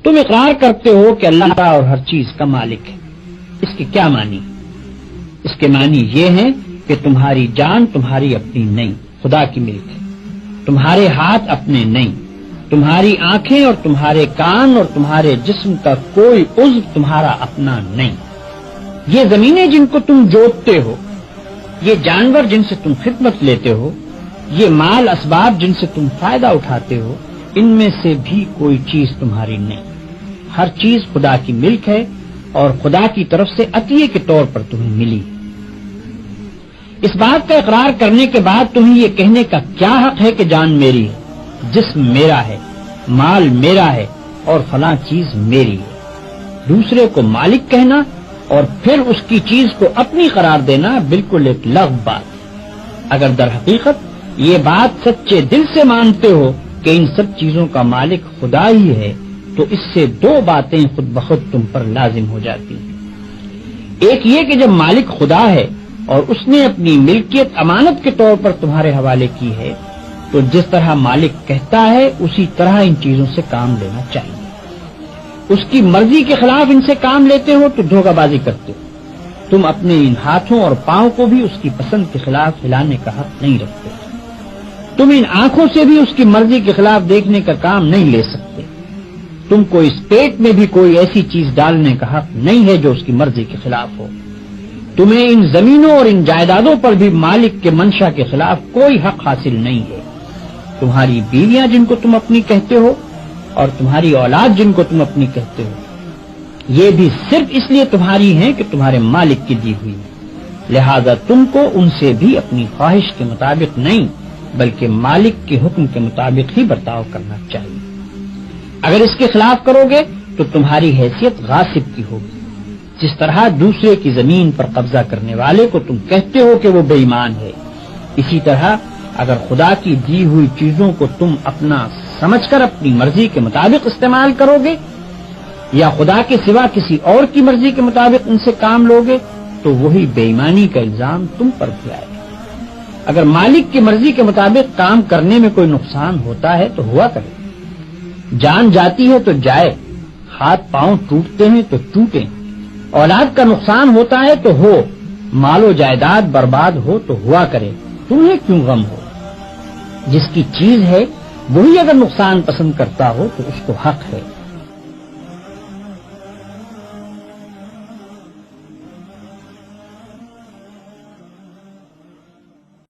تم اقرار کرتے ہو کہ اللہ اور ہر چیز کا مالک ہے، اس کے کیا معنی؟ اس کے معنی یہ ہیں کہ تمہاری جان تمہاری اپنی نہیں، خدا کی ملک ہے، تمہارے ہاتھ اپنے نہیں، تمہاری آنکھیں اور تمہارے کان اور تمہارے جسم کا کوئی عضو تمہارا اپنا نہیں، یہ زمینیں جن کو تم جوتتے ہو، یہ جانور جن سے تم خدمت لیتے ہو، یہ مال اسباب جن سے تم فائدہ اٹھاتے ہو، ان میں سے بھی کوئی چیز تمہاری نہیں، ہر چیز خدا کی ملک ہے اور خدا کی طرف سے عطیے کے طور پر تمہیں ملی۔ اس بات کا اقرار کرنے کے بعد تمہیں یہ کہنے کا کیا حق ہے کہ جان میری ہے، جسم میرا ہے، مال میرا ہے اور فلاں چیز میری ہے؟ دوسرے کو مالک کہنا اور پھر اس کی چیز کو اپنی قرار دینا بالکل ایک لغو بات ہے۔ اگر در حقیقت یہ بات سچے دل سے مانتے ہو کہ ان سب چیزوں کا مالک خدا ہی ہے تو اس سے دو باتیں خود بخود تم پر لازم ہو جاتی ہیں۔ ایک یہ کہ جب مالک خدا ہے اور اس نے اپنی ملکیت امانت کے طور پر تمہارے حوالے کی ہے تو جس طرح مالک کہتا ہے اسی طرح ان چیزوں سے کام لینا چاہیے۔ اس کی مرضی کے خلاف ان سے کام لیتے ہو تو دھوکہ بازی کرتے ہو۔ تم اپنے ان ہاتھوں اور پاؤں کو بھی اس کی پسند کے خلاف ہلانے کا حق نہیں رکھتے۔ تم ان آنکھوں سے بھی اس کی مرضی کے خلاف دیکھنے کا کام نہیں لے سکتے۔ تم کو اس پیٹ میں بھی کوئی ایسی چیز ڈالنے کا حق نہیں ہے جو اس کی مرضی کے خلاف ہو۔ تمہیں ان زمینوں اور ان جائیدادوں پر بھی مالک کے منشا کے خلاف کوئی حق حاصل نہیں ہے۔ تمہاری بیویاں جن کو تم اپنی کہتے ہو اور تمہاری اولاد جن کو تم اپنی کہتے ہو، یہ بھی صرف اس لیے تمہاری ہیں کہ تمہارے مالک کی دی ہوئی ہے، لہذا تم کو ان سے بھی اپنی خواہش کے مطابق نہیں بلکہ مالک کے حکم کے مطابق ہی برتاؤ کرنا چاہیے۔ اگر اس کے خلاف کرو گے تو تمہاری حیثیت غاصب کی ہوگی۔ جس طرح دوسرے کی زمین پر قبضہ کرنے والے کو تم کہتے ہو کہ وہ بے ایمان ہے، اسی طرح اگر خدا کی دی ہوئی چیزوں کو تم اپنا سمجھ کر اپنی مرضی کے مطابق استعمال کرو گے یا خدا کے سوا کسی اور کی مرضی کے مطابق ان سے کام لوگے تو وہی بے ایمانی کا الزام تم پر بھی آئے گا۔ اگر مالک کی مرضی کے مطابق کام کرنے میں کوئی نقصان ہوتا ہے تو ہوا کرے، جان جاتی ہے تو جائے، ہاتھ پاؤں ٹوٹتے ہیں تو ٹوٹیں، اولاد کا نقصان ہوتا ہے تو ہو، مال و جائیداد برباد ہو تو ہوا کرے، تمہیں کیوں غم ہو؟ جس کی چیز ہے وہی اگر نقصان پسند کرتا ہو تو اس کو حق ہے